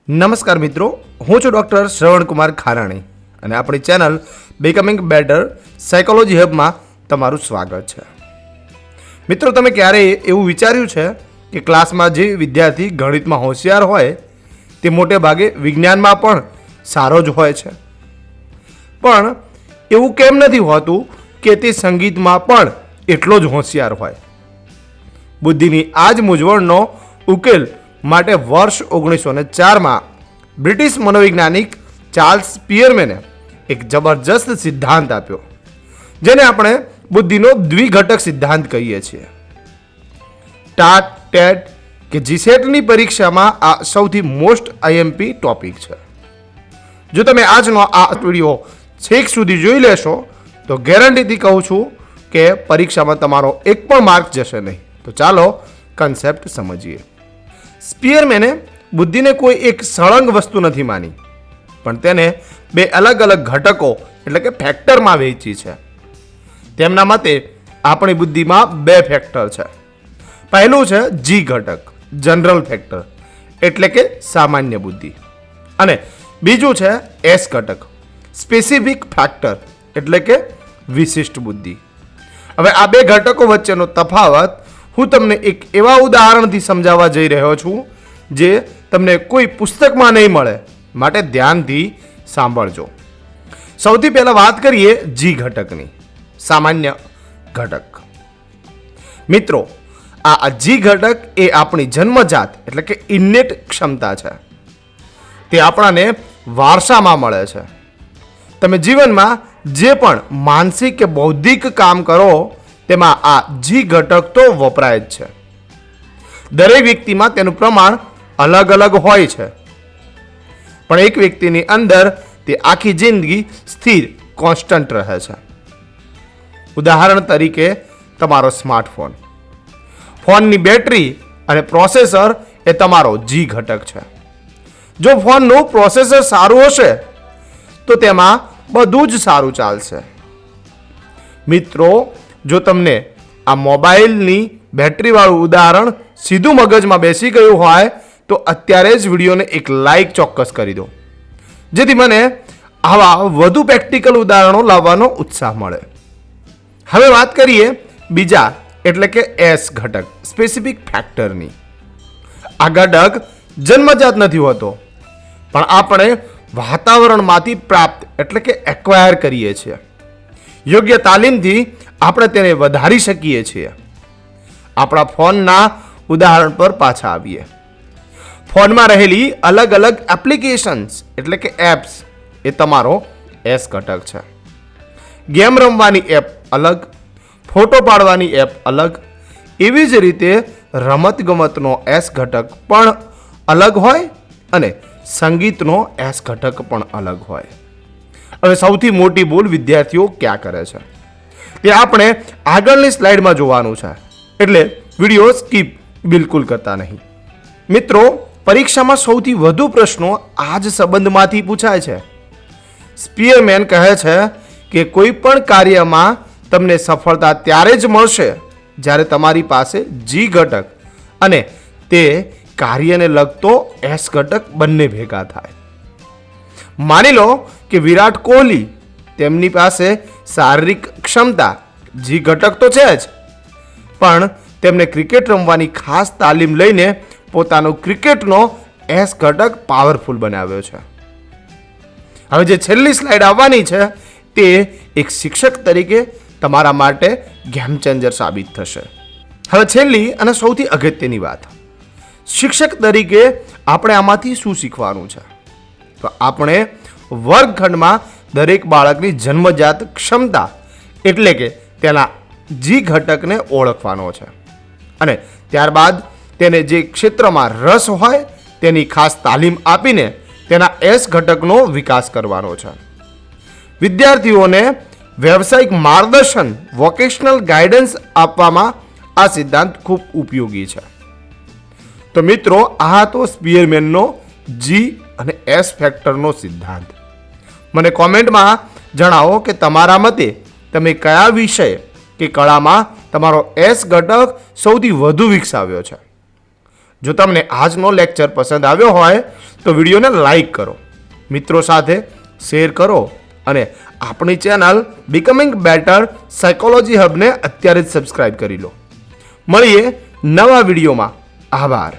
નમસ્કાર મિત્રો, હું છું ડૉક્ટર શ્રવણકુમાર ખારાણી અને આપણી ચેનલ બીકમિંગ બેટર સાયકોલોજી હબમાં તમારું સ્વાગત છે. મિત્રો, તમે ક્યારેય એવું વિચાર્યું છે કે ક્લાસમાં જે વિદ્યાર્થી ગણિતમાં હોશિયાર હોય તે મોટે ભાગે વિજ્ઞાનમાં પણ સારો જ હોય છે, પણ એવું કેમ નથી હોતું કે તે સંગીતમાં પણ એટલો જ હોશિયાર હોય? બુદ્ધિની આ જ મૂંઝવણનો ઉકેલ માટે વર્ષ 1904માં બ્રિટિશ મનોવૈજ્ઞાનિક ચાર્લ્સ સ્પીયરમેને એક જબરજસ્ત સિદ્ધાંત આપ્યો, જેને આપણે બુદ્ધિનો દ્વિઘટક સિદ્ધાંત કહીએ છીએ. ટાટ, ટેટ કે જીસેટની પરીક્ષામાં આ સૌથી મોસ્ટ આઈએમપી ટોપિક છે. જો તમે આજનો આ વિડીયો છેક સુધી જોઈ લેશો તો ગેરંટીથી કહું છું કે પરીક્ષામાં તમારો એક પણ માર્ક જશે નહીં. તો ચાલો કન્સેપ્ટ સમજીએ. સ્પીયરમેને બુદ્ધિને કોઈ એક સળંગ વસ્તુ નથી માની, પણ તેને બે અલગ અલગ ઘટકો એટલે કે ફેક્ટરમાં વહેંચી છે. તેમના મતે આપણી બુદ્ધિમાં બે ફેક્ટર છે. પહેલું છે જી ઘટક, જનરલ ફેક્ટર એટલે કે સામાન્ય બુદ્ધિ, અને બીજું છે એસ ઘટક, સ્પેસિફિક ફેક્ટર એટલે કે વિશિષ્ટ બુદ્ધિ. હવે આ બે ઘટકો વચ્ચેનો તફાવત હું તમને એક એવા ઉદાહરણથી સમજાવવા જઈ રહ્યો છું જે તમને કોઈ પુસ્તકમાં નહીં મળે, માટે ધ્યાનથી સાંભળજો. સૌથી પહેલા વાત કરીએ જી ઘટકની, સામાન્ય ઘટક. મિત્રો, આ જી ઘટક એ આપણી જન્મજાત એટલે કે ઇન્નેટ ક્ષમતા છે. તે આપણાને વારસામાં મળે છે. તમે જીવનમાં જે પણ માનસિક કે બૌદ્ધિક કામ કરો તેમાં આ જી ઘટક તો વપરાય જ છે. દરેક વ્યક્તિમાં તેનું પ્રમાણ અલગ અલગ હોય છે, પણ એક વ્યક્તિની અંદર તે આખી જિંદગી સ્થિર કોન્સ્ટન્ટ રહે છે. ઉદાહરણ તરીકે તમારો સ્માર્ટફોન, ફોનની બેટરી અને પ્રોસેસર એ તમારો જી ઘટક છે. જો ફોનનું પ્રોસેસર સારું હશે તો તેમાં બધું જ સારું ચાલશે. મિત્રો, જો તમને આ મોબાઈલની બેટરીવાળું ઉદાહરણ સીધું મગજમાં બેસી ગયું હોય તો અત્યારે જ વિડીયોને એક લાઈક ચોક્કસ કરી દો, જેથી મને આવા વધુ પ્રેક્ટિકલ ઉદાહરણો લાવવાનો ઉત્સાહ મળે. હવે વાત કરીએ બીજા એટલે કે એસ ઘટક, સ્પેસિફિક ફેક્ટરની. આ ઘટક જન્મજાત નથી હોતો, પણ આપણે વાતાવરણમાંથી પ્રાપ્ત એટલે કે એક્વાયર કરીએ છીએ. યોગ્ય તાલીમથી આપણે તેને વધારી શકીએ છીએ. આપણા ફોનના ઉદાહરણ પર પાછા આવીએ. ફોનમાં રહેલી અલગ અલગ એપ્લિકેશન્સ એટલે કે એપ્સ એ તમારો એસ ઘટક છે. ગેમ રમવાની એપ અલગ, ફોટો પાડવાની એપ અલગ, એવી જ રીતે રમતગમતનો એસ ઘટક પણ અલગ હોય અને સંગીતનો એસ ઘટક પણ અલગ હોય. હવે સૌથી મોટી ભૂલ વિદ્યાર્થીઓ ક્યાં કરે છે તે આપણે આગળની સ્લાઇડમાં જોવાનું છે, એટલે વિડીયો સ્કીપ બિલકુલ કરતા નહીં. મિત્રો, પરીક્ષામાં સૌથી વધુ પ્રશ્નો આ જ સંબંધમાંથી પૂછાય છે. સ્પીયરમેન કહે છે કે કોઈ પણ કાર્યમાં તમને સફળતા ત્યારે જ મળશે જ્યારે તમારી પાસે જી ઘટક અને તે કાર્યને લગતો એસ ઘટક બંને ભેગા થાય. માની લો કે વિરાટ કોહલી, તેમની પાસે શારીરિક ક્ષમતા જી ઘટક તો છે જ, પણ તેમને ક્રિકેટ રમવાની ખાસ તાલીમ લઈને પોતાનો ક્રિકેટનો એસ ઘટક પાવરફુલ બનાવ્યો છે. હવે જે છેલ્લી સ્લાઇડ આવવાની છે તે એક શિક્ષક તરીકે તમારા માટે ગેમ ચેન્જર સાબિત થશે. હવે છેલ્લી અને સૌથી અગત્યની વાત, શિક્ષક તરીકે આપણે આમાંથી શું શીખવાનું છે? તો આપણે વર્ગખંડમાં દરેક બાળકની જન્મજાત ક્ષમતા એટલે કે તેના જી ઘટકને ઓળખવાનો છે, અને ત્યારબાદ તેને જે ક્ષેત્રમાં રસ હોય તેની ખાસ તાલીમ આપીને તેના એસ ઘટકનો વિકાસ કરવાનો છે. વિદ્યાર્થીઓને વ્યવસાયિક માર્ગદર્શન, વોકેશનલ ગાઈડન્સ આપવામાં આ સિદ્ધાંત ખૂબ ઉપયોગી છે. તો મિત્રો, આ તો સ્પીયરમેનનો જી અને એસ ફેક્ટરનો સિદ્ધાંત. મને કોમેન્ટમાં જણાવો કે તમારા મતે તમે કયા વિષય કે કળામાં તમારો એસ ઘટક સૌથી વધુ વિકસાવ્યો છે. જો તમને આજનો લેક્ચર પસંદ આવ્યો હોય તો વિડીયોને લાઈક કરો, મિત્રો સાથે શેર કરો અને આપણી ચેનલ બીકમિંગ બેટર સાયકોલોજી હબને અત્યારે જ સબસ્ક્રાઇબ કરી લો. મળીએ નવા વિડીયોમાં. આભાર.